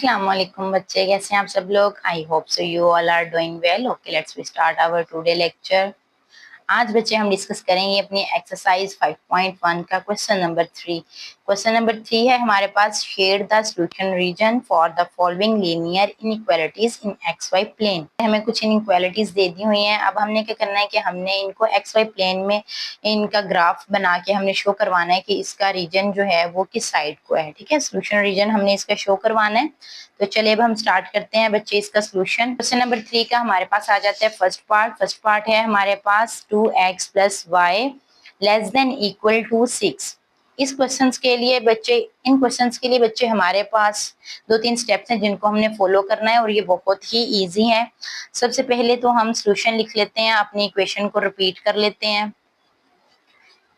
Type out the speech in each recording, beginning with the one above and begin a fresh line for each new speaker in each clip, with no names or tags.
अस्सलाम वालेकुम बच्चे, कैसे हैं आप सब लोग। I hope so you all are doing well. Okay, let's we start our today lecture. आज बच्चे हम डिस्कस करेंगे अपनी एक्सरसाइज 5.1 का क्वेश्चन नंबर 3। क्वेश्चन नंबर 3 है हमारे पास, share the solution region for the following linear inequalities in X Y plane. हमें कुछ इनइक्वालिटीज दे दी हुई हैं। अब हमने क्या करना है कि हमने इनको एक्स वाई प्लेन में इनका ग्राफ बना के हमने शो करवाना है कि इसका रीजन जो है वो किस साइड को है। ठीक है, सॉल्यूशन रीजन हमने इसका शो करवाना है। तो चलिए अब हम स्टार्ट करते हैं बच्चे इसका सॉल्यूशन। क्वेश्चन नंबर 3 का हमारे पास आ जाता है फर्स्ट पार्ट है हमारे पास 2x + y < 6। इस क्वेश्चंस के लिए बच्चे इन क्वेश्चंस के लिए बच्चे हमारे पास 2-3 स्टेप्स हैं जिनको हमने फॉलो करना है और ये बहुत ही इजी है। सबसे पहले तो हम सॉल्यूशन लिख लेते हैं, अपनी इक्वेशन को रिपीट कर लेते हैं।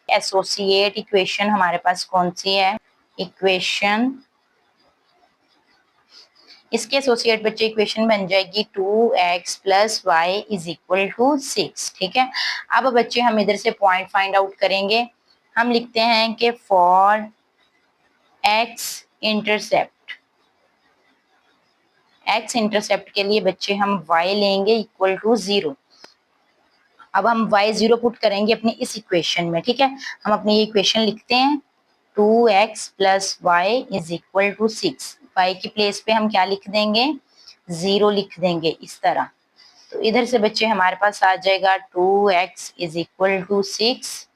एसोसिएट इक्वेशन हमारे पास कौन सी है, इक्वेशन, इसके एसोसिएट बच्चे इक्वेशन बन जाएगी 2x + y = 6। ठीक है, अब बच्चे हम इधर से पॉइंट फाइंड आउट करेंगे। हम लिखते हैं कि फॉर x इंटरसेप्ट के लिए बच्चे हम y लेंगे = 0। अब हम y 0 पुट करेंगे अपनी इस इक्वेशन में। ठीक है, हम अपनी ये इक्वेशन लिखते हैं 2x + y = 6। y की प्लेस पे हम क्या लिख देंगे, 0 लिख देंगे इस तरह। तो इधर से बच्चे हमारे पास आ जाएगा 2x = 6।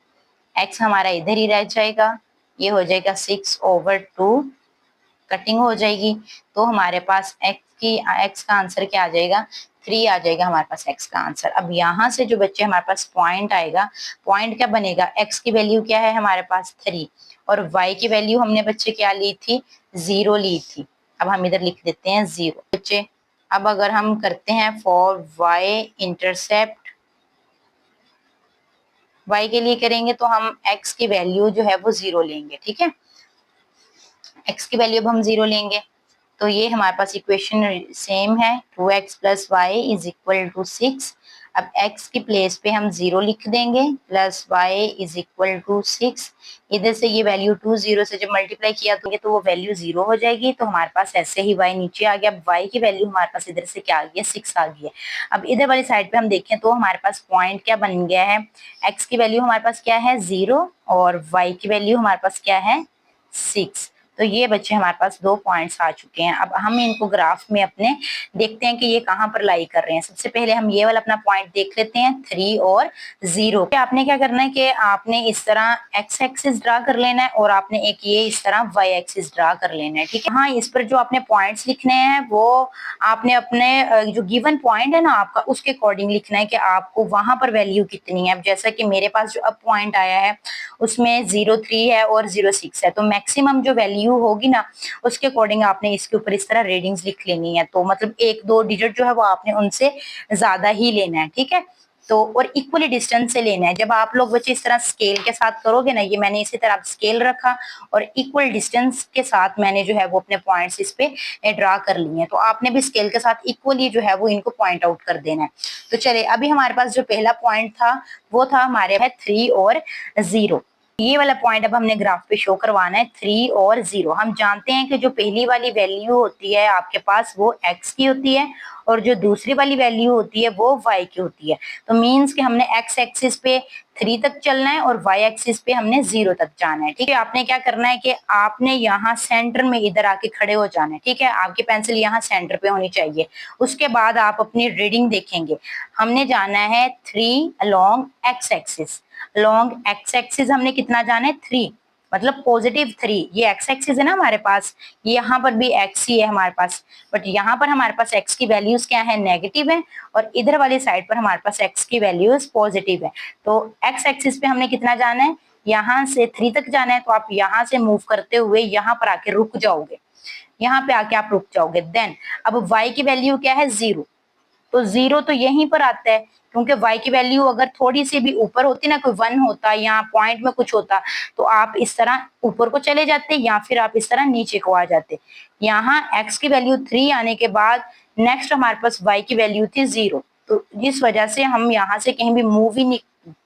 x हमारा इधर ही रह जाएगा, ये हो जाएगा 6/2, कटिंग हो जाएगी। तो हमारे पास x का आंसर क्या आ जाएगा, 3 आ जाएगा हमारे पास x का आंसर। अब यहाँ से जो बच्चे हमारे पास पॉइंट आएगा, पॉइंट क्या बनेगा, x की वैल्यू क्या है हमारे पास 3 और y की वैल्यू हमने बच्चे क्या ली थी, 0 ली थी। अब हम इधर लिख देते हैं 0 बच्चे। अब अगर हम करते हैं फॉर y इंटरसेप्ट, y के लिए करेंगे तो हम x की वैल्यू जो है वो 0 लेंगे। ठीक है, x की वैल्यू अब हम 0 लेंगे। तो ये हमारे पास इक्वेशन सेम है, 2x + y = 6। अब x की प्लेस पे हम 0 लिख देंगे प्लस y = 6। इधर से ये वैल्यू 2 0 से जब मल्टीप्लाई किया तो वो वैल्यू 0 हो जाएगी। तो हमारे पास ऐसे ही y नीचे आ गया। अब y की वैल्यू हमारे पास इधर से क्या आ गई है, 6 आ गई है। अब इधर वाली साइड पे हम देखें तो हमारे पास पॉइंट क्या बन गया है, x की वैल्यू हमारे पास क्या है 0 और y की वैल्यू हमारे पास क्या है 6। तो ये बच्चे हमारे पास 2 पॉइंट्स आ चुके हैं। अब हम इनको ग्राफ में अपने देखते हैं कि ये कहाँ पर लाई कर रहे हैं। सबसे पहले हम ये वाला अपना पॉइंट देख लेते हैं 3 और 0। आपने क्या करना है कि आपने इस तरह x एक्सिस ड्रा कर लेना है और आपने एक ये इस तरह y एक्सिस ड्रा कर लेना है। ठीक है, हाँ, इस पर जो आपने पॉइंट्स लिखने हैं वो आपने अपने जो गिवन पॉइंट है ना आपका, उसके अकॉर्डिंग लिखना है कि आपको वहां पर वैल्यू कितनी है। अब जैसा कि मेरे पास जो अब पॉइंट आया है उसमें 0.3 है और 0.6 है, तो मैक्सिमम जो वैल्यू होगी ना उसके अकॉर्डिंग आपने इसके ऊपर इस तरह रेडिंग्स लिख लेनी है। तो मतलब 1-2 डिजिट जो है वो आपने उनसे ज्यादा ही लेना है। ठीक है, तो और इक्वली डिस्टेंस से लेना है। जब आप लोग बच्चे इस तरह स्केल के साथ करोगे ना, ये मैंने इसी तरह स्केल रखा और इक्वल डिस्टेंस के साथ मैंने जो है वो अपने पॉइंट्स इस पे ड्रा कर लिए हैं। तो आपने भी स्केल के साथ इक्वली जो है वो इनको पॉइंट आउट कर देना है। तो चलिए, अभी हमारे पास जो पहला पॉइंट था वो था हमारे है 3 और 0। ये वाला पॉइंट अब हमने ग्राफ पे शो करवाना है 3 और 0। हम जानते हैं कि जो पहली वाली वैल्यू होती है आपके पास वो x की होती है और जो दूसरी वाली वैल्यू होती है वो y की होती है। तो मींस कि हमने x एक्सिस पे 3 तक चलना है और y एक्सिस पे हमने 0 तक जाना है। ठीक है, आपने क्या करना है कि आपने यहाँ सेंटर में इधर आके खड़े हो जाना है। ठीक है, आपकी पेंसिल यहाँ सेंटर पे होनी चाहिए। उसके बाद आप अपनी रीडिंग देखेंगे। हमने जाना है 3 along x axis. Long x axis हमने कितना जाना है 3, मतलब +3। ये x एक्सिस है ना हमारे पास, यहाँ पर भी x ही है हमारे पास, बट यहाँ पर हमारे पास x की वैल्यूज क्या है, नेगेटिव है, और इधर वाली साइड पर हमारे पास x की वैल्यूज पॉजिटिव है। तो x एक्सिस पे हमने कितना जाना है, यहाँ से 3 तक जाना है। तो आप यहाँ से मूव करते हुए यहाँ पर आके रुक जाओगे, यहाँ पे आके आप रुक जाओगे। देन अब y की वैल्यू क्या है 0, तो 0 तो यहीं पर आता है क्योंकि y की वैल्यू अगर थोड़ी सी भी ऊपर होती ना, कोई 1 होता या पॉइंट में कुछ होता, तो आप इस तरह ऊपर को चले जाते या फिर आप इस तरह नीचे को आ जाते। यहाँ x की वैल्यू 3 आने के बाद नेक्स्ट हमारे पास y की वैल्यू थी 0, तो जिस वजह से हम यहाँ से कहीं भी मूव ही नहीं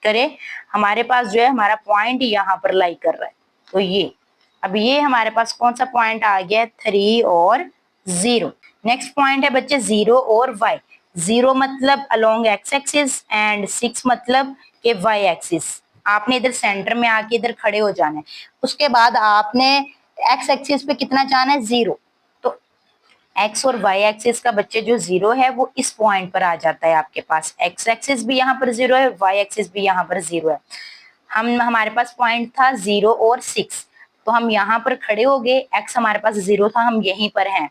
करे, हमारे पास जो है हमारा पॉइंट यहाँ पर लाई कर रहा है। तो ये अब ये हमारे पास कौन सा पॉइंट आ गया, 3 और 0। नेक्स्ट पॉइंट है बच्चे 0 और y। 0 मतलब अलोंग x एक्सिस एंड 6 मतलब के y एक्सिस। आपने इधर सेंटर में आके इधर खड़े हो जाना है। उसके बाद आपने x एक्सिस पे कितना जाना है 0। तो x और y एक्सिस का बच्चे जो 0 है वो इस पॉइंट पर आ जाता है आपके पास। x एक्सिस भी यहाँ पर 0 है, y एक्सिस भी यहाँ पर 0 है। हमारे पास पॉइंट था 0 और 6, तो हम यहाँ पर खड़े हो गए। x हमारे पास 0 था, हम यहीं पर हैं,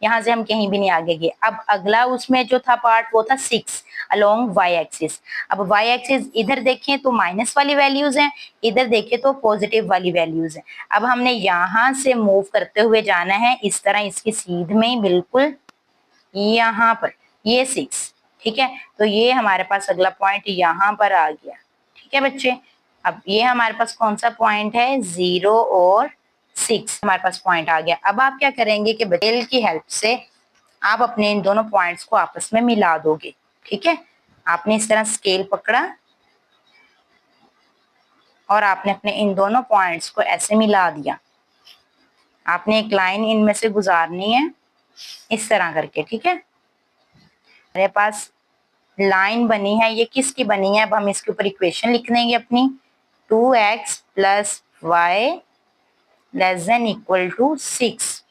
यहाँ से हम कहीं भी नहीं आगे गए। अब अगला उसमें जो था पार्ट वो था 6 अलोंग y एक्सिस। अब y एक्सिस इधर देखें तो माइनस वाली वैल्यूज हैं, इधर देखें तो पॉजिटिव वाली वैल्यूज हैं। अब हमने यहाँ से मूव करते हुए जाना है इस तरह, इसकी सीध में बिल्कुल यहाँ पर ये 6, ठीक है। तो ये हमारे पास अगला पॉइंट यहाँ पर आ गया, ठीक है बच्चे। अब ये हमारे पास कौन सा पॉइंट है 0 और 6 हमारे पास पॉइंट आ गया। अब आप क्या करेंगे कि स्केल की हेल्प से आप अपने इन दोनों पॉइंट्स को आपस में मिला दोगे, ठीक है। आपने इस तरह स्केल पकड़ा और आपने अपने इन दोनों पॉइंट्स को ऐसे मिला दिया। आपने एक लाइन इनमें से गुजारनी है इस तरह करके, ठीक है। मेरे पास लाइन बनी है, ये किसकी बनी है? अब हम इसके ऊपर इक्वेशन लिख देंगे अपनी। 2x plus y less than equal to 6।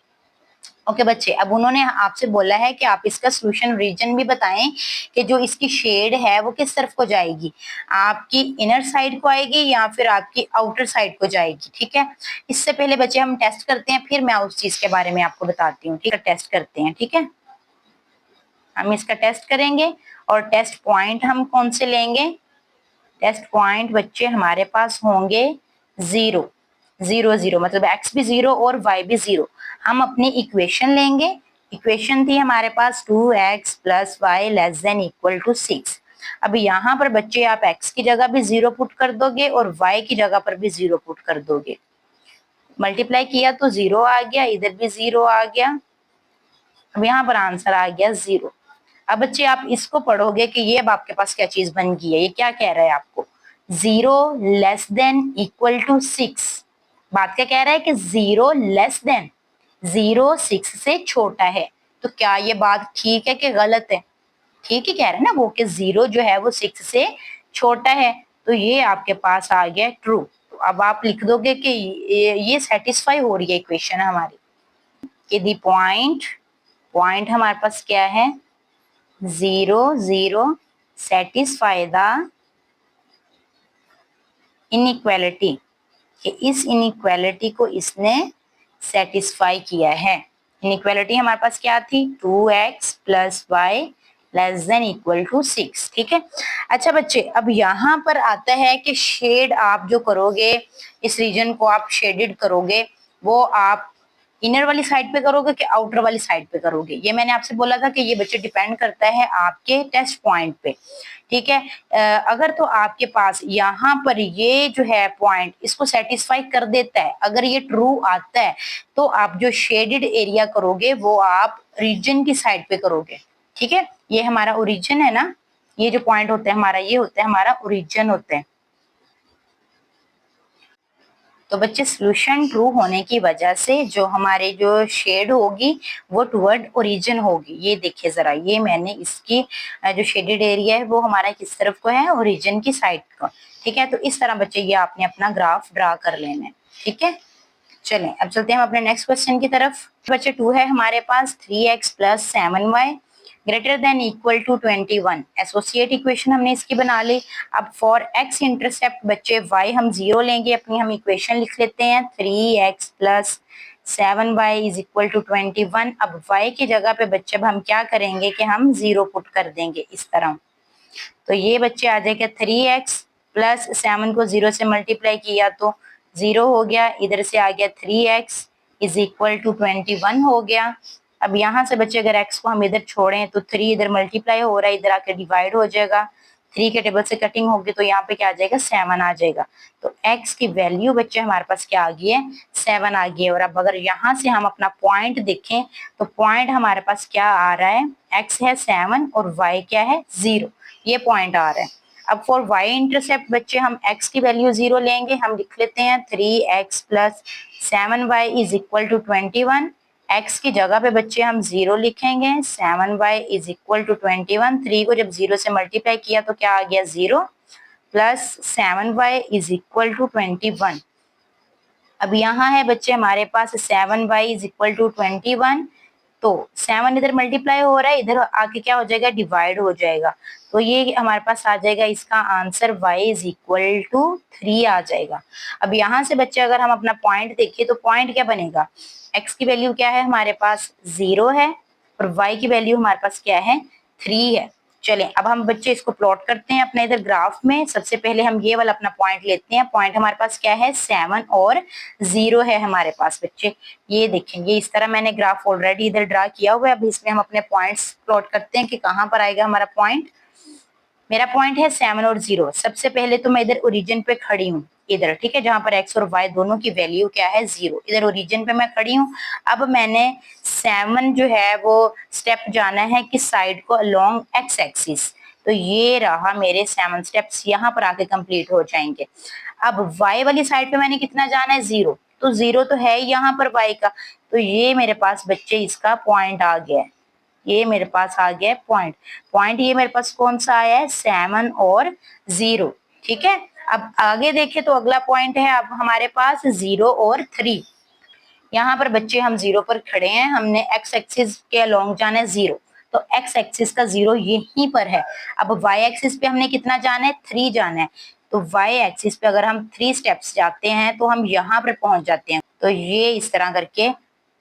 Okay बच्चे, अब उन्होंने आपसे बोला है कि आप इसका सोल्यूशन रीजन भी बताएं कि जो इसकी शेड है वो किस तरफ को जाएगी, आपकी इनर साइड को आएगी या फिर आपकी आउटर साइड को जाएगी, ठीक है। इससे पहले बच्चे हम टेस्ट करते हैं, फिर मैं उस चीज के बारे में आपको बताती हूँ, ठीक है। टेस्ट करते हैं, ठीक है। हम इसका टेस्ट करेंगे और टेस्ट पॉइंट हम कौन से लेंगे? टेस्ट पॉइंट बच्चे हमारे पास होंगे 0 0 0, मतलब x भी 0 और y भी 0। हम अपनी इक्वेशन लेंगे। इक्वेशन थी हमारे पास 2x plus y less than equal to 6। अब यहाँ पर बच्चे आप x की जगह भी 0 पुट कर दोगे और y की जगह पर भी 0 पुट कर दोगे। मल्टीप्लाई किया तो 0 आ गया, इधर भी 0 आ गया। अब यहाँ पर आंसर आ गया 0। अब बच्चे आप इसको पढ़ोगे कि ये अब आपके पास क्या चीज बन गई है। ये क्या कह रहा है आपको? 0 लेस देन इक्वल टू 6। बात क्या कह रहा है कि 0 लेस देन, 0 6 से छोटा है। तो क्या ये बात ठीक है कि गलत है? ठीक ही कह रहे हैं ना वो, कि 0 जो है वो 6 से छोटा है। तो ये आपके पास आ गया ट्रू। तो अब आप लिख दोगे कि ये सेटिस्फाई हो रही है इक्वेशन हमारी, कि दी पॉइंट हमारे पास क्या है 0 0 सेटिस्फाई द इनइक्वालिटी, कि इस इनइक्वालिटी को इसने सेटिस्फाई किया है। इनइक्वालिटी हमारे पास क्या थी 2x plus y less than equal to 6, ठीक है। अच्छा बच्चे, अब यहाँ पर आता है कि शेड आप जो करोगे, इस रीजन को आप शेडेड करोगे, वो आप इनर वाली साइड पे करोगे कि आउटर वाली साइड पे करोगे? ये मैंने आपसे बोला था कि ये बच्चे डिपेंड करता है आपके टेस्ट पॉइंट पे, ठीक है। अगर तो आपके पास यहाँ पर ये जो है पॉइंट इसको सेटिस्फाई कर देता है, अगर ये ट्रू आता है, तो आप जो शेडेड एरिया करोगे वो आप रीजन की साइड पे करोगे, ठीक है। ये हमारा ओरिजिन है ना, ये जो पॉइंट होता है हमारा, ये होता है हमारा ओरिजिन होता है। तो बच्चे सोल्यूशन ट्रू होने की वजह से जो हमारे जो शेड होगी वो टुवर्ड ओरिजिन होगी। ये देखिए जरा, ये मैंने इसकी जो शेडेड एरिया है वो हमारा किस तरफ को है, ओरिजिन की साइड को, ठीक है। तो इस तरह बच्चे ये आपने अपना ग्राफ ड्रा कर लेना है, ठीक है। चलें अब चलते हैं हम अपने नेक्स्ट क्वेश्चन की तरफ। बच्चे 2 है हमारे पास 3x plus 7y greater than equal to 21। Associate equation हमने इसकी बना ली। अब फॉर x इंटरसेप्ट बच्चे y हम 0 लेंगे, अपनी हम इक्वेशन लिख लेते हैं 3x plus 7y is equal to 21। अब y की जगह पे बच्चे अब हम क्या करेंगे कि हम 0 पुट कर देंगे इस तरह। तो ये बच्चे आ जाएगा 3x प्लस 7 को 0 से मल्टीप्लाई किया तो 0 हो गया, इधर से आ गया 3x इज इक्वल टू 21 हो गया। अब यहाँ से बच्चे अगर x को हम इधर छोड़ें तो 3 इधर मल्टीप्लाई हो रहा है, इधर आकर डिवाइड हो जाएगा, 3 के टेबल से कटिंग होगी तो यहाँ पे क्या आ जाएगा 7 आ जाएगा। तो x की वैल्यू बच्चे हमारे पास क्या आ गई है 7 आ गई है। और अब अगर यहाँ से हम अपना पॉइंट देखें तो पॉइंट हमारे पास क्या आ रहा है, x है 7 और y क्या है 0, ये पॉइंट आ रहा है। अब फॉर y इंटरसेप्ट बच्चे हम x की वैल्यू 0 लेंगे, हम लिख लेते हैं 3x plus 7y is equal to 21। x की जगह पे बच्चे हम 0 लिखेंगे, 7y इज इक्वल टू 21, 3 को जब 0 से मल्टीप्लाई किया तो क्या आ गया 0 plus 7y is equal to 21। अब यहाँ है बच्चे हमारे पास 7y इज इक्वल टू 21, तो 7 इधर मल्टीप्लाई हो रहा है, इधर आके क्या हो जाएगा डिवाइड हो जाएगा, तो ये हमारे पास आ जाएगा इसका answer y is equal to 3 आ जाएगा। अब यहाँ से बच्चे अगर हम अपना पॉइंट देखिए तो पॉइंट क्या बनेगा, x की वैल्यू क्या है हमारे पास 0 है और y की वैल्यू हमारे पास क्या है 3 है। चलें अब हम बच्चे इसको प्लॉट करते हैं अपने इधर ग्राफ में। सबसे पहले हम ये वाला अपना पॉइंट लेते हैं, पॉइंट हमारे पास क्या है 7 और 0 है हमारे पास बच्चे। ये देखें, ये इस तरह मैंने ग्राफ ऑलरेडी इधर ड्रा किया हुआ है। अब इसमें हम अपने पॉइंट्स प्लॉट करते हैं कि कहाँ पर आएगा हमारा पॉइंट। मेरा पॉइंट है 7 और 0। सबसे पहले तो मैं इधर ओरिजिन पे खड़ी हूँ इधर, ठीक है, जहां पर x और y दोनों की वैल्यू क्या है 0, इधर ओरिजिन पे मैं खड़ी हूँ। अब मैंने 7 जो है वो स्टेप जाना है किस साइड को, अलोंग x एक्सिस, तो ये रहा मेरे 7 स्टेप्स यहाँ पर आके कंप्लीट हो जाएंगे। अब y वाली साइड पे मैंने कितना जाना है 0, तो 0 तो है यहाँ पर y का, तो ये मेरे पास बच्चे इसका पॉइंट आ गया है, ये मेरे पास आ गया पॉइंट। पॉइंट ये मेरे पास कौन सा आया है 7 और 0, ठीक है। अब आगे देखें तो अगला पॉइंट है अब हमारे पास 0 और 3। यहाँ पर बच्चे हम 0 पर खड़े हैं, हमने x एक्सिस के अलोंग जाना है 0, तो x एक्सिस का 0 यहीं पर है। अब y एक्सिस पे हमने कितना जाना है 3 जाना है, तो y एक्सिस पे अगर हम 3 स्टेप्स जाते हैं तो हम यहाँ पर पहुंच जाते हैं। तो ये इस तरह करके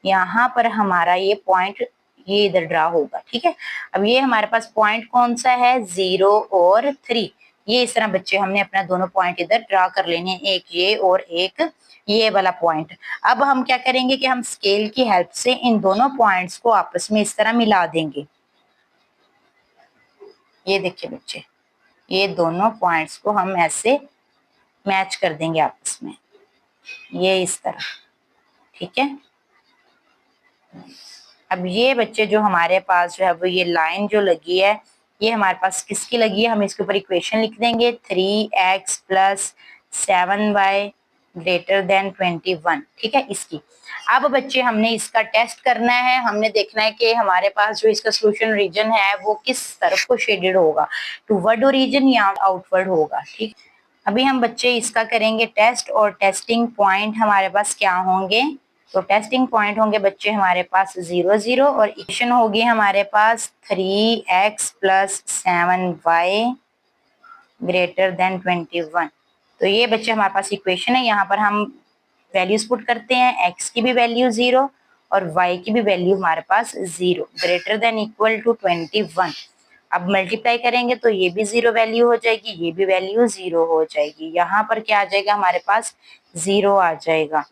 यहाँ पर हमारा ये पॉइंट ये इधर ड्रा होगा, ठीक है। अब ये हमारे पास पॉइंट कौन सा है 0 और 3। ये इस तरह बच्चे हमने अपना दोनों पॉइंट इधर ड्रा कर लेने हैं, एक ये और एक ये वाला पॉइंट। अब हम क्या करेंगे कि हम स्केल की हेल्प से इन दोनों पॉइंट्स को आपस में इस तरह मिला देंगे। ये देखिए बच्चे, ये दोनों पॉइंट्स को हम ऐसे मैच कर देंगे आपस में, ये इस तरह, ठीक है। अब ये बच्चे जो हमारे पास जो है वो ये लाइन जो लगी है ये हमारे पास किसकी लगी है, हम इसके ऊपर इक्वेशन लिख देंगे 3x plus 7y greater then 21, ठीक है इसकी। अब बच्चे हमने इसका टेस्ट करना है, हमने देखना है कि हमारे पास जो इसका सोल्यूशन रीजन है वो किस तरफ को शेडेड होगा, टूवर्ड ओरिजिन या आउटवर्ड होगा, ठीक। अभी हम बच्चे इसका करेंगे टेस्ट, और टेस्टिंग पॉइंट हमारे पास क्या होंगे, तो टेस्टिंग पॉइंट होंगे बच्चे हमारे पास 0 0 और इक्वेशन होगी हमारे पास 3x plus 7y greater then 21। तो ये बच्चे हमारे पास इक्वेशन है, यहाँ पर हम वैल्यूज पुट करते हैं, x की भी वैल्यू 0 और y की भी वैल्यू हमारे पास 0 ग्रेटर देन इक्वल टू 21। अब मल्टीप्लाई करेंगे तो ये भी 0 वैल्यू हो जाएगी, ये भी वैल्यू 0 हो जाएगी, यहाँ पर क्या आ जाएगा हमारे पास 0 आ जाएगा,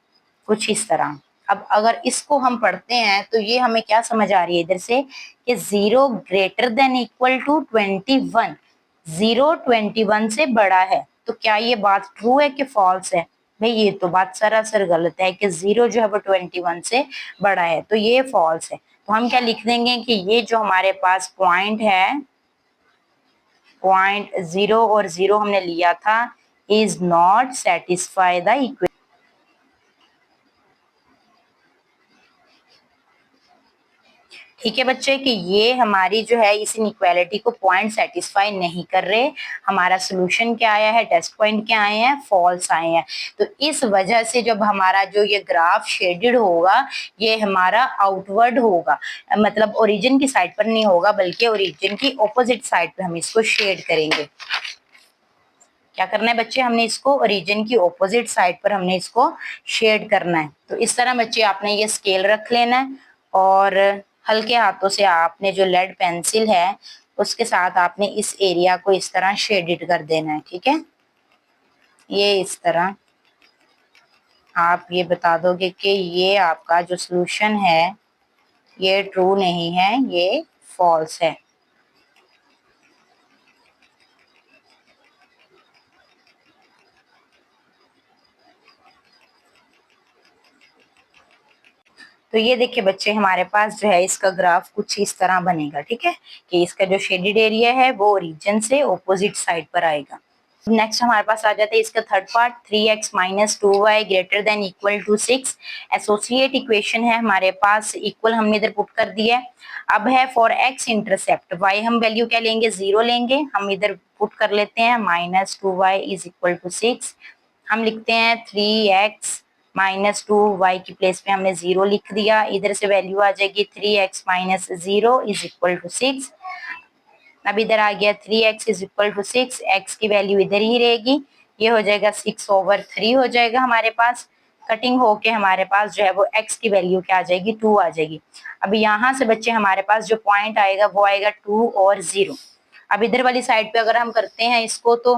कुछ इस तरह। अब अगर इसको हम पढ़ते हैं तो ये हमें क्या समझ आ रही है इधर से कि 0 ग्रेटर देन इक्वल टू 21, 0 21 से बड़ा है। तो क्या ये बात ट्रू है कि फॉल्स है? भाई ये तो बात सरासर गलत है कि 0 जो है वो 21 से बड़ा है, तो ये फॉल्स है। तो हम क्या लिख देंगे कि ये जो हमारे पास पॉइंट है, पॉइंट 0 और 0 हमने लिया था, is not satisfy the equation. ठीक है बच्चे कि ये हमारी जो है इस इनइक्वालिटी को पॉइंट सेटिस्फाई नहीं कर रहे। हमारा सोल्यूशन क्या आया है, टेस्ट पॉइंट क्या आए हैं, फॉल्स आए हैं। तो इस वजह से जब हमारा जो ये ग्राफ शेडेड होगा ये हमारा आउटवर्ड होगा, मतलब ओरिजिन की साइड पर नहीं होगा बल्कि ओरिजिन की ऑपोजिट साइड पर हम इसको शेड करेंगे। क्या करना है बच्चे, हमने इसको ओरिजिन की ऑपोजिट साइड पर हमने इसको शेड करना है। तो इस तरह बच्चे आपने ये स्केल रख लेना है और हल्के हाथों से आपने जो लेड पेंसिल है उसके साथ आपने इस एरिया को इस तरह शेडेड कर देना है, ठीक है। ये इस तरह आप ये बता दोगे कि ये आपका जो सॉल्यूशन है ये ट्रू नहीं है, ये फॉल्स है। तो ये देखिए बच्चे हमारे पास जो है इसका ग्राफ कुछ इस तरह बनेगा, ठीक है, कि इसका जो शेडेड एरिया है वो ओरिजिन से ऑपोजिट साइड पर आएगा। नेक्स्ट हमारे पास आ जाता है इसका third part, 3x minus 2y greater than equal to 6। Associate equation है हमारे पास, इक्वल हमने इधर पुट कर दिया है। अब है फॉर x इंटरसेप्ट, y हम वैल्यू क्या लेंगे, 0 लेंगे। हम इधर पुट कर लेते हैं minus 2y is equal to 6। हम लिखते हैं 3x माइनस 2y की प्लेस पे हमने 0 लिख दिया। इधर से वैल्यू आ जाएगी 3x minus 0 is equal to 6। अब इधर आ गया 3x is equal to 6, x की वैल्यू इधर ही रहेगी, ये हो जाएगा 6/3 हो जाएगा हमारे पास। कटिंग होके हमारे पास जो है वो x की वैल्यू क्या आ जाएगी, 2 आ जाएगी। अब यहाँ से बच्चे हमारे पास जो पॉइंट आएगा वो आएगा 2 और 0। अब इधर वाली साइड पे अगर हम करते हैं इसको तो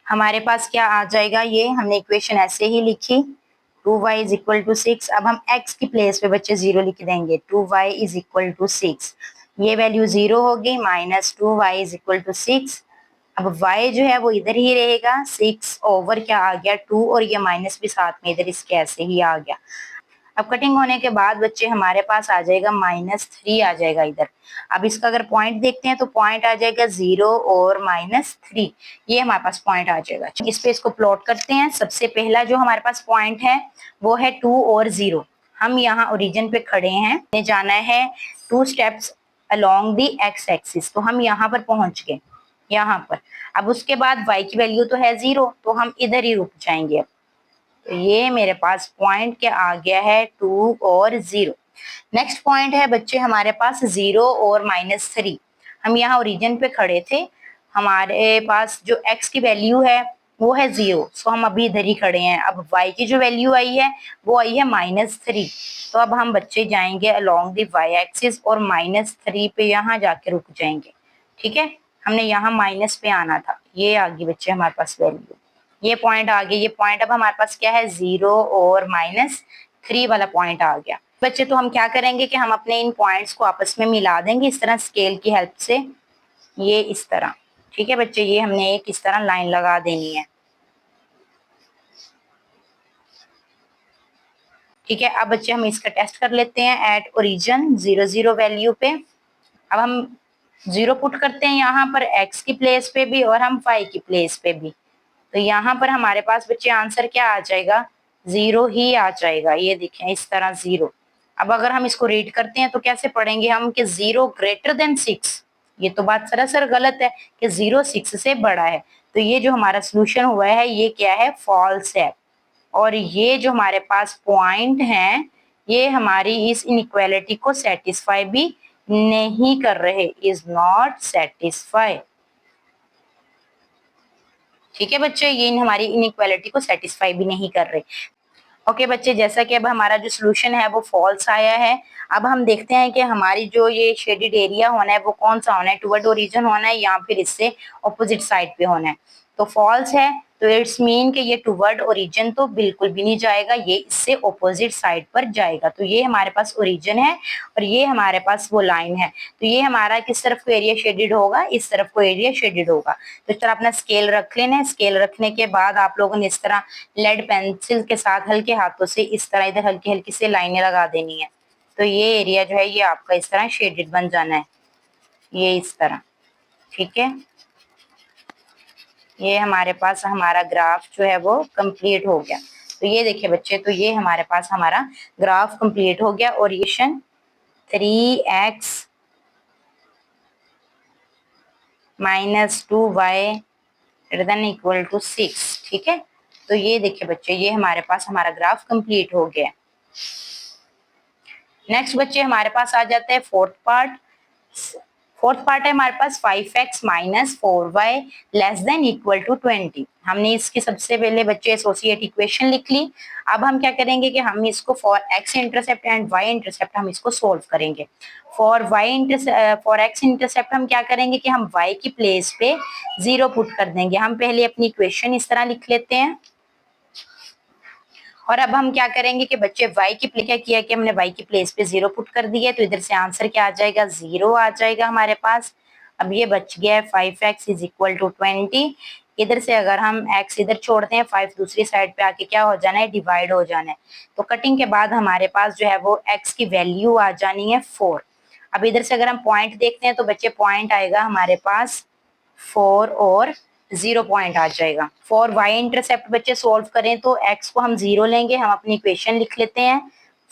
हमारे पास क्या आ जाएगा, ये हमने इक्वेशन ऐसे ही लिखी 2y इज इक्वल टू 6। अब हम x की प्लेस पे बच्चे 0 लिख देंगे, 2y इज इक्वल टू 6। ये वैल्यू 0 होगी, minus 2y is equal to 6। अब y जो है वो इधर ही रहेगा, 6 ओवर क्या आ गया 2, और ये माइनस भी साथ में इधर इसके ऐसे ही आ गया। अब कटिंग होने के बाद बच्चे हमारे पास आ जाएगा -3 आ जाएगा इधर। अब इसका अगर पॉइंट देखते हैं तो पॉइंट आ जाएगा 0 और -3, ये हमारे पास पॉइंट आ जाएगा। इस पे इसको प्लॉट करते हैं। सबसे पहला जो हमारे पास पॉइंट है वो है 2 और 0। हम यहाँ ओरिजिन पे खड़े हैं, जाना है 2 steps along the x axis, तो हम यहाँ पर पहुंच गए यहाँ पर। अब उसके बाद y की वैल्यू तो है 0, तो हम इधर ही रुक जाएंगे। अब तो ये मेरे पास पॉइंट क्या आ गया है, 2 और 0। नेक्स्ट पॉइंट है बच्चे हमारे पास 0 और -3। हम यहाँ ओरिजिन पे खड़े थे, हमारे पास जो x की वैल्यू है वो है 0, सो हम अभी इधर ही खड़े हैं। अब y की जो वैल्यू आई है वो आई है -3, तो अब हम बच्चे जाएंगे अलोंग द y एक्सिस और -3 पे यहाँ जाके रुक जाएंगे। ठीक है, हमने यहाँ माइनस पे आना था, ये आ गई बच्चे हमारे पास वैल्यू, ये पॉइंट आ गया। ये पॉइंट अब हमारे पास क्या है, 0 और -3 वाला पॉइंट आ गया। बच्चे तो हम क्या करेंगे कि हम अपने इन पॉइंट्स को आपस में मिला देंगे इस तरह स्केल की हेल्प से, ये इस तरह। ठीक है बच्चे, ये हमने एक इस तरह लाइन लगा देनी है। ठीक है, अब बच्चे हम इसका टेस्ट कर लेते हैं एट ओरिजिन 0 0 वैल्यू पे। अब हम 0 पुट करते हैं यहाँ पर x की प्लेस पे भी और हम y की प्लेस पे भी, तो यहाँ पर हमारे पास बच्चे आंसर क्या आ जाएगा, 0 ही आ जाएगा। ये देखें इस तरह 0। अब अगर हम इसको रीड करते हैं तो कैसे पढ़ेंगे हम कि 0 ग्रेटर देन 6, ये तो बात सरासर गलत है कि 0 6 से बड़ा है। तो ये जो हमारा सोल्यूशन हुआ है ये क्या है, फॉल्स है। और ये जो हमारे पास पॉइंट हैं ये हमारी इस इनइक्वालिटी को सेटिस्फाई भी नहीं कर रहे, इज नॉट सेटिस्फाई। ठीक है बच्चे, ये हमारी इनइक्वालिटी को सेटिस्फाई भी नहीं कर रहे। ओके बच्चे, जैसा कि अब हमारा जो सोल्यूशन है वो फॉल्स आया है। अब हम देखते हैं कि हमारी जो ये शेडेड एरिया होना है वो कौन सा होना है, टुवर्ड ओरिजिन होना है या फिर इससे ऑपोजिट साइड पे होना है। तो फॉल्स है, तो इट्स मीन कि ये टुवर्ड ओरिजिन तो बिल्कुल भी नहीं जाएगा, ये इससे ऑपोजिट साइड पर जाएगा। तो ये हमारे पास ओरिजिन है और ये हमारे पास वो लाइन है। तो ये हमारा किस तरफ को एरिया शेडेड होगा, इस तरफ को एरिया शेडेड होगा। तो इस तरह अपना स्केल रख लेना है। स्केल रखने के बाद आप लोगों ने इस तरह लेड पेंसिल के साथ हल्के हाथों से इस तरह इधर हल्की हल्की से लाइनें लगा देनी है। तो ये एरिया जो है ये आपका इस तरह शेडेड बन जाना है, ये इस तरह। ठीक है, ये हमारे पास हमारा ग्राफ जो है वो कंप्लीट हो गया। तो ये देखिए बच्चे, तो ये हमारे पास हमारा ग्राफ कंप्लीट हो गया। और ये 3x minus 2y greater than equal to 6। ठीक है, तो ये देखिए बच्चे, ये हमारे पास हमारा ग्राफ कंप्लीट हो गया। नेक्स्ट बच्चे हमारे पास आ जाता है फोर्थ पार्ट। फोर्थ पार्ट है हमारे पास 5x minus 4y less than equal to 20। हमने इसकी सबसे पहले बच्चे एसोसिएट इक्वेशन लिख ली। अब हम क्या करेंगे कि हम इसको for x intercept and y intercept हम इसको सोल्व करेंगे। फॉर x इंटरसेप्ट हम क्या करेंगे कि हम y की प्लेस पे 0 पुट कर देंगे। हम पहले अपनी इक्वेशन इस तरह लिख लेते हैं और अब हम क्या करेंगे कि बच्चे y की प्लेस क्या किया कि हमने y की प्लेस पे 0 पुट कर दिया, तो इधर से आंसर क्या आ जाएगा, 0 आ जाएगा हमारे पास। अब ये बच गया है 5x इज इक्वल टू 20। इधर से अगर हम x इधर छोड़ते हैं, 5 दूसरी साइड पे आके क्या हो जाना है, डिवाइड हो जाना है। तो कटिंग के बाद हमारे पास जो है वो x की वैल्यू आ जानी है 4। अब इधर से अगर हम पॉइंट देखते हैं तो बच्चे पॉइंट आएगा हमारे पास 4 और 0 पॉइंट आ जाएगा। फॉर y इंटरसेप्ट बच्चे सोल्व करें तो x को हम 0 लेंगे, हम अपनी इक्वेशन लिख लेते हैं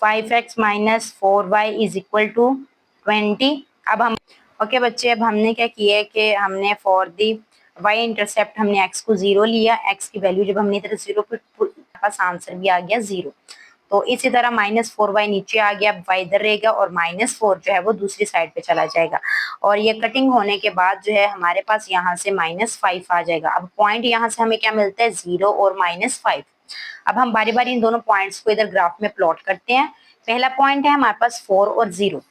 5x minus 4y is equal to 20। अब हम ओके बच्चे, अब हमने क्या किया है कि हमने फॉर दी y इंटरसेप्ट हमने x को 0 लिया, x की वैल्यू जब हमने इधर 0 पे पास आंसर भी आ गया 0। तो इसी तरह -4y नीचे आ गया, अब y इधर रहेगा और -4 जो है वो दूसरी साइड पे चला जाएगा और ये कटिंग होने के बाद जो है हमारे पास यहाँ से -5 आ जाएगा। अब पॉइंट यहाँ से हमें क्या मिलता है 0 और -5। अब हम बारी बारी इन दोनों पॉइंट्स को इधर ग्राफ में प्लॉट करते हैं। पहला पॉइंट है हमारे पास 4 और 0।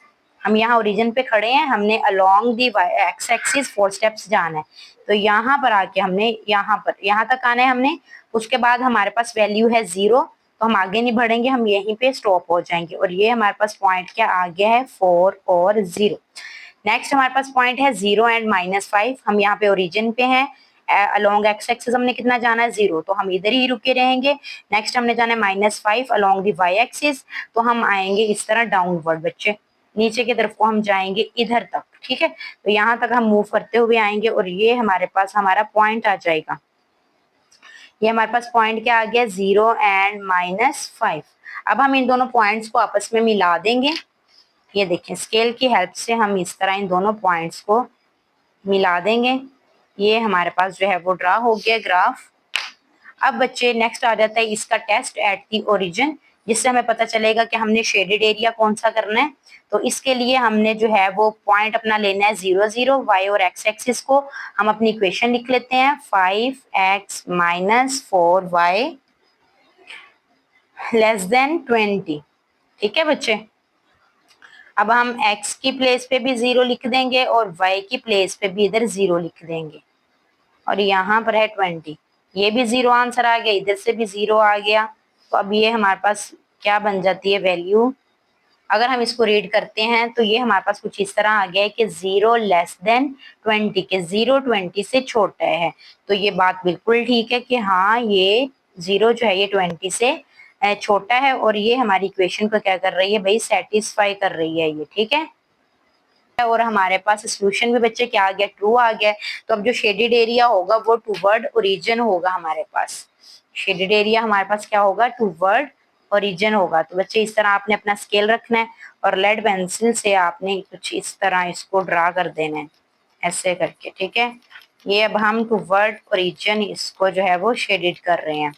हम यहाँ ओरिजिन पे खड़े हैं, हमने along the x axis 4 steps जाना है। तो यहाँ पर आके हमने यहाँ तक आना है हमने। उसके बाद हमारे पास वैल्यू है 0, तो हम आगे नहीं बढ़ेंगे, हम यहीं पे स्टॉप हो जाएंगे और ये हमारे पास पॉइंट क्या आ गया है 4 और 0। नेक्स्ट हमारे पास पॉइंट है 0 एंड -5। हम यहाँ पे ओरिजिन पे हैं, अलोंग एक्स एक्सिस हमने कितना जाना है 0, तो हम इधर ही रुके रहेंगे। नेक्स्ट हमने जाना है -5 अलोंग दी वाई एक्सिस, तो हम आएंगे इस तरह डाउनवर्ड बच्चे, नीचे की तरफ को हम जाएंगे इधर तक, ठीक है। तो यहाँ तक हम मूव करते हुए आएंगे और ये हमारे पास हमारा पॉइंट आ जाएगा। ये हमारे पास पॉइंट क्या आ गया 0 एंड -5। अब हम इन दोनों पॉइंट्स को आपस में मिला देंगे। ये देखें, स्केल की हेल्प से हम इस तरह इन दोनों पॉइंट्स को मिला देंगे। ये हमारे पास जो है वो ड्रा हो गया ग्राफ। अब बच्चे नेक्स्ट आ जाता है इसका टेस्ट एट दी ओरिजिन, जिससे हमें पता चलेगा कि हमने शेडेड एरिया कौन सा करना है। तो इसके लिए हमने जो है वो पॉइंट अपना लेना है 0 0 y और x एक्सिस को। हम अपनी इक्वेशन लिख लेते हैं 5x minus 4y less then 20। ठीक है बच्चे, अब हम x की प्लेस पे भी 0 लिख देंगे और y की प्लेस पे भी इधर 0 लिख देंगे और यहाँ पर है 20। ये भी 0 आंसर आ गया, इधर से भी 0 आ गया। तो अब ये हमारे पास क्या बन जाती है वैल्यू, अगर हम इसको रीड करते हैं तो ये हमारे पास कुछ इस तरह आ गया है कि 0 लेस देन 20, के 0 20 से छोटा है। तो ये बात बिल्कुल ठीक है कि हाँ ये 0 जो है ये 20 से छोटा है और ये हमारी इक्वेशन को क्या कर रही है भाई, सेटिस्फाई कर रही है ये, ठीक है। और हमारे पास सोल्यूशन भी बच्चे क्या आ गया, ट्रू आ गया। तो अब जो शेडेड एरिया होगा वो टूवर्ड ओरिजिन होगा हमारे पास। शेडेड एरिया हमारे पास क्या होगा, टूवर्ड ओरिजिन होगा। तो बच्चे इस तरह आपने अपना स्केल रखना है और लेड पेंसिल से आपने कुछ इस तरह इसको ड्रा कर देना है ऐसे करके, ठीक है। ये अब हम टूवर्ड ओरिजिन इसको जो है वो शेडेड कर रहे हैं।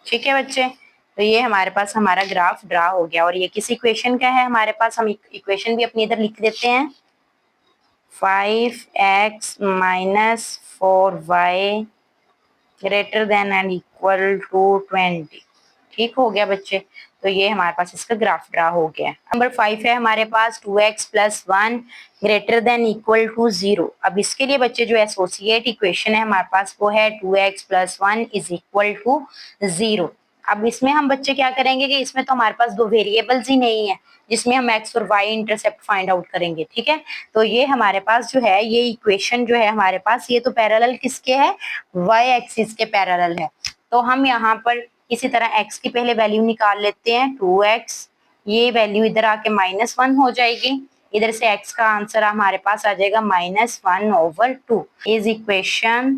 ठीक है बच्चे, तो ये हमारे पास हमारा ग्राफ ड्रा हो गया और ये किस इक्वेशन का है हमारे पास, हम इक्वेशन भी अपनी इधर लिख देते हैं 5x minus 4y greater than and equal to 20। ठीक हो गया बच्चे, तो ये हमारे पास इसका ग्राफ ड्रा हो गया। नंबर 5 है हमारे पास 2x plus 1 greater than equal to 0। अब इसके लिए बच्चे जो एसोसिएट इक्वेशन है हमारे पास वो है 2x plus 1 is equal to 0। अब इसमें हम बच्चे क्या करेंगे कि इसमें तो हमारे पास दो वेरिएबल्स ही नहीं है जिसमें हम x और y इंटरसेप्ट फाइंड आउट करेंगे, ठीक है। तो ये हमारे पास जो है ये इक्वेशन जो है हमारे पास ये तो पैरेलल किसके है, y एक्सिस के पैरेलल है। तो हम यहाँ पर इसी तरह x की पहले वैल्यू निकाल लेते हैं 2x, ये वैल्यू इधर आके -1 हो जाएगी। इधर से x का आंसर हमारे पास आ जाएगा -1/2 is equation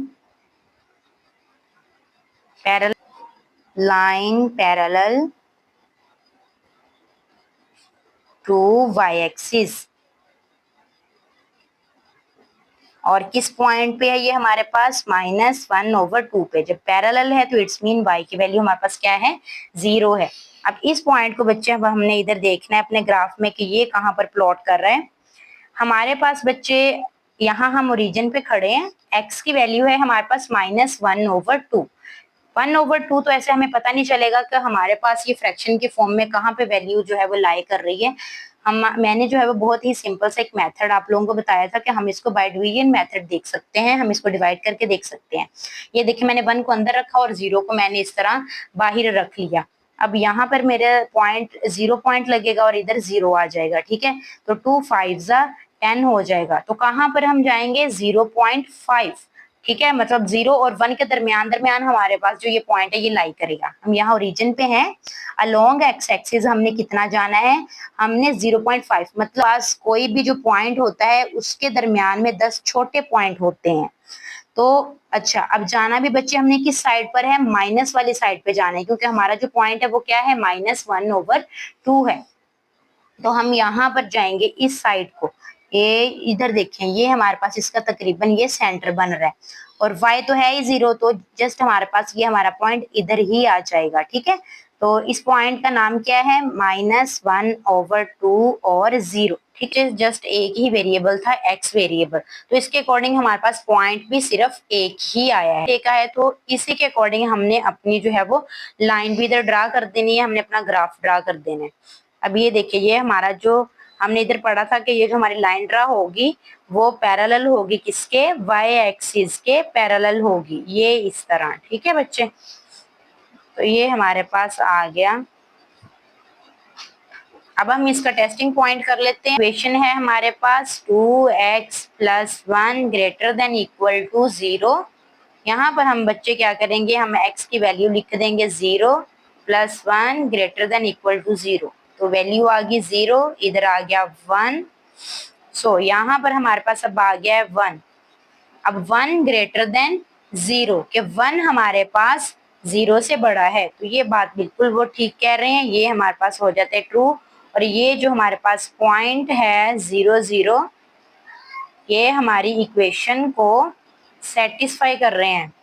parallel line parallel to y axis. और किस पॉइंट पे है ये हमारे पास, -1/2 पे। जब पैरेलल है तो इट्स मीन y की वैल्यू हमारे पास क्या है, 0 है। अब इस पॉइंट को बच्चे अब हमने इधर देखना है अपने ग्राफ में कि ये कहाँ पर प्लॉट कर रहे हैं। हमारे पास बच्चे यहाँ हम ओरिजिन पे खड़े हैं, x की वैल्यू है हमारे पास -1/2। 1/2 तो ऐसे हमें पता नहीं चलेगा कि हमारे पास ये फ्रैक्शन के फॉर्म में कहाँ पे वैल्यू जो है वो लाई कर रही है। मैंने जो है वो बहुत ही सिंपल सा एक मेथड आप लोगों को बताया था कि हम इसको बाय डिवीजन मेथड देख सकते हैं, हम इसको डिवाइड करके देख सकते हैं। ये देखिए मैंने 1 को अंदर रखा और 0 को मैंने इस तरह बाहर रख लिया। अब यहाँ पर मेरे पॉइंट 0 पॉइंट लगेगा और इधर 0 आ जाएगा, ठीक है। तो 2 5 10 हो जाएगा। तो कहाँ पर हम जाएंगे 0.5, ठीक है, मतलब 0 और 1 के दरमियान दरमियान हमारे पास जो ये पॉइंट है ये लाई करेगा। हम यहाँ ओरिजिन पे हैं, अलोंग एक्स एक्सिस हमने कितना जाना है, हमने 0.5, मतलब पास कोई भी जो पॉइंट होता है उसके दरमियान में 10 छोटे पॉइंट होते हैं। तो अच्छा, अब जाना भी बच्चे हमने किस साइड पर है, माइनस वाली साइड पे जाना है, क्योंकि हमारा जो पॉइंट है वो क्या है, -1/2 है। तो हम यहाँ पर जाएंगे इस साइड को, ये इधर देखें, ये हमारे पास इसका तकरीबन ये सेंटर बन रहा है, और y तो है ही 0, तो जस्ट हमारे पास ये हमारा पॉइंट इधर ही आ जाएगा। ठीक है, तो इस पॉइंट का नाम क्या है, -1/2 और 0। ठीक है, जस्ट एक ही वेरिएबल था, x वेरिएबल, तो इसके अकॉर्डिंग हमारे पास पॉइंट भी सिर्फ एक ही आया है, एक है, तो इसी के अकॉर्डिंग हमने अपनी जो है वो लाइन भी इधर ड्रा कर देनी है, हमने अपना ग्राफ ड्रा कर देना है। अब ये देखिए, ये हमारा जो हमने इधर पढ़ा था कि ये जो हमारी लाइन ड्रा होगी वो पैरेलल होगी किसके, y एक्सिस के पैरेलल होगी, ये इस तरह। ठीक है बच्चे, तो ये हमारे पास आ गया। अब हम इसका टेस्टिंग पॉइंट कर लेते हैं। इक्वेशन है हमारे पास 2x + 1 greater than equal to 0। यहाँ पर हम बच्चे क्या करेंगे, हम x की वैल्यू लिख देंगे 0 + 1 ग्रेटर देन इक्वल टू 0, तो वैल्यू आ गई 0, इधर आ गया 1। सो यहाँ पर हमारे पास अब आ गया है 1। अब 1 ग्रेटर देन 0, के 1 हमारे पास 0 से बड़ा है, तो ये बात बिल्कुल वो ठीक कह रहे हैं, ये हमारे पास हो जाते हैं ट्रू। और ये जो हमारे पास पॉइंट है 0 0, ये हमारी इक्वेशन को सेटिस्फाई कर रहे हैं,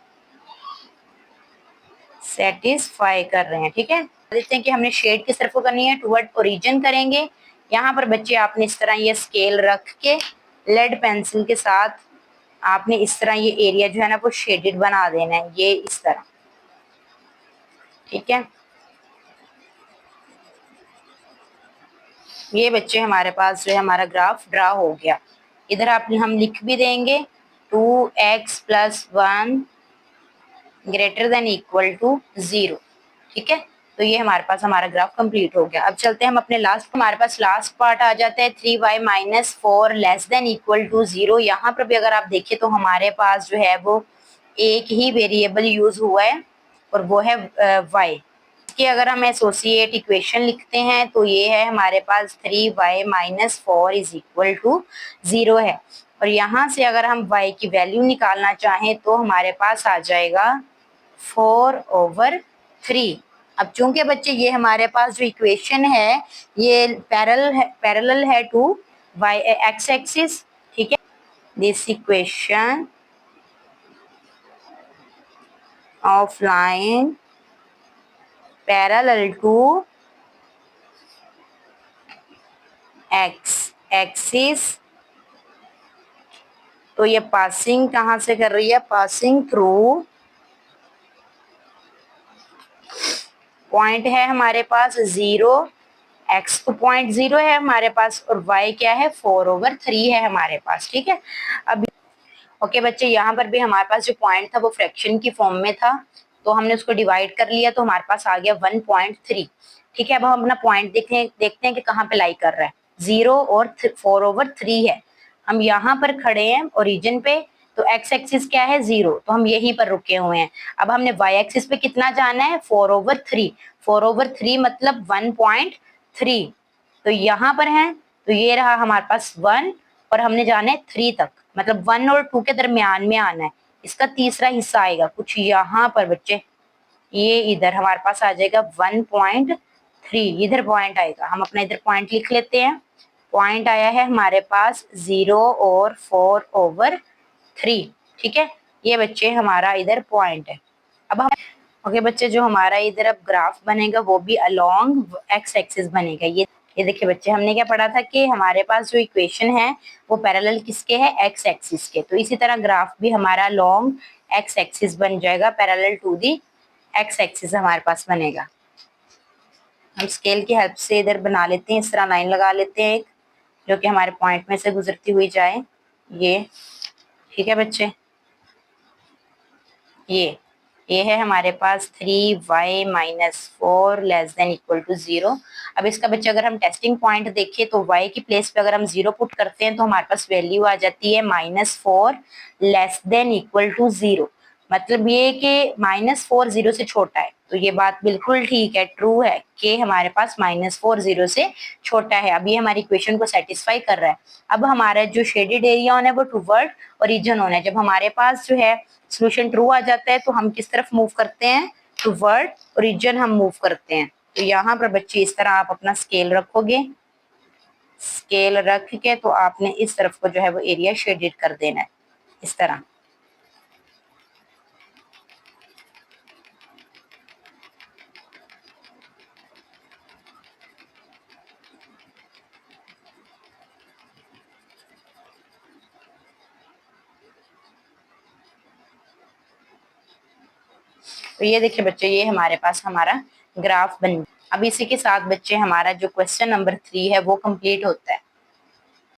सेटिस्फाई कर रहे हैं। ठीक है, देखते हैं कि हमने शेड किस तरफ को करनी है, टुवर्ड ओरिजिन करेंगे। यहाँ पर बच्चे आपने इस तरह ये स्केल रख के लेड पेंसिल के साथ आपने इस तरह ये एरिया जो है ना वो शेडेड बना देना है, ये इस तरह। ठीक है, ये बच्चे हमारे पास जो है हमारा ग्राफ ड्रा हो गया। इधर आपने हम लिख भी देंगे 2x + 1 greater than equal to 0। ठीक है, तो ये हमारे पास हमारा ग्राफ कंप्लीट हो गया। अब चलते हैं हम अपने लास्ट, हमारे पास लास्ट पार्ट आ जाता है 3y - 4 less than equal to 0। यहाँ पर भी अगर आप देखें तो हमारे पास जो है वो एक ही वेरिएबल यूज हुआ है और वो है y। इसकी अगर हम एसोसिएट इक्वेशन लिखते हैं तो ये है हमारे पास 3y - 4 इज इक्वल टू 0 है। और यहाँ से अगर हम y की वैल्यू निकालना चाहें तो हमारे पास आ जाएगा 4/3। अब चूंकि बच्चे ये हमारे पास जो इक्वेशन है ये पैरेलल है टू y x एक्सिस। ठीक है, this equation of line parallel to x axis, तो ये पासिंग कहाँ से कर रही है, पासिंग थ्रू पॉइंट है हमारे पास 0, x तो पॉइंट 0 है हमारे पास, और y क्या है 4/3 है हमारे पास। ठीक है, अब ओके बच्चे, यहाँ पर भी हमारे पास जो पॉइंट था वो फ्रैक्शन की फॉर्म में था, तो हमने उसको डिवाइड कर लिया, तो हमारे पास आ गया 1.3। ठीक है, अब हम अपना पॉइंट देखते हैं कि कहाँ पे लाई कर रहा है, 0 और 4/3 है। हम यहाँ पर खड़े हैं ओरिजिन पे, तो x एक्सिस क्या है 0, तो हम यहीं पर रुके हुए हैं। अब हमने y एक्सिस पे कितना जाना है 4/3, 4/3 मतलब 1.3, तो यहाँ पर है, तो ये रहा हमारे पास 1, और हमने जाना है 3 तक, मतलब 1 और 2 के दरमियान में आना है। इसका तीसरा हिस्सा आएगा कुछ यहाँ पर बच्चे, ये इधर हमारे पास आ जाएगा 1.3, इधर पॉइंट आएगा, हम अपना इधर पॉइंट लिख लेते हैं। पॉइंट आया है हमारे पास 0 और 4/3। ठीक है, ये बच्चे हमारा इधर पॉइंट है। अब हम ओके बच्चे, जो हमारा इधर अब ग्राफ बनेगा वो भी अलोंग एक्स एक्सिस बनेगा। ये देखिए बच्चे, हमने क्या पढ़ा था कि हमारे पास जो इक्वेशन है वो पैरेलल किसके है, एक्स एक्सिस के, तो इसी तरह ग्राफ भी हमारा लॉन्ग एक्स एक्सिस बन जाएगा, parallel to the x axis हमारे पास बनेगा। हम स्केल की हेल्प से इधर बना लेते हैं, इस तरह लाइन लगा लेते हैं एक, जो कि हमारे पॉइंट में से गुजरती हुई जाए, ये। ठीक है बच्चे, ये ये है हमारे पास 3y minus 4 less than equal to 0। अब इसका बच्चा अगर हम टेस्टिंग पॉइंट देखें तो y की प्लेस पे अगर हम 0 पुट करते हैं तो हमारे पास वैल्यू आ जाती है -4 लेस देन इक्वल टू 0। मतलब ये कि -4 0 से छोटा है, तो ये बात बिल्कुल ठीक है, ट्रू है कि हमारे पास -4 0 से छोटा है। अब ये हमारी इक्वेशन को सेटिस्फाई कर रहा है। अब हमारा जो शेडेड एरिया होना है वो टुवर्ड ओरिजिन होना है। जब हमारे पास जो है सोल्यूशन ट्रू आ जाता है तो हम किस तरफ मूव करते हैं, टुवर्ड ओरिजिन हम मूव करते हैं। तो यहाँ पर बच्चे इस तरह आप अपना स्केल रखोगे, स्केल रख के तो आपने इस तरफ को जो है वो एरिया शेडेड कर देना है इस तरह। तो ये देखिए बच्चे, ये हमारे पास हमारा ग्राफ बन। अब इसी के साथ बच्चे हमारा जो क्वेश्चन नंबर 3 है वो कंप्लीट होता है।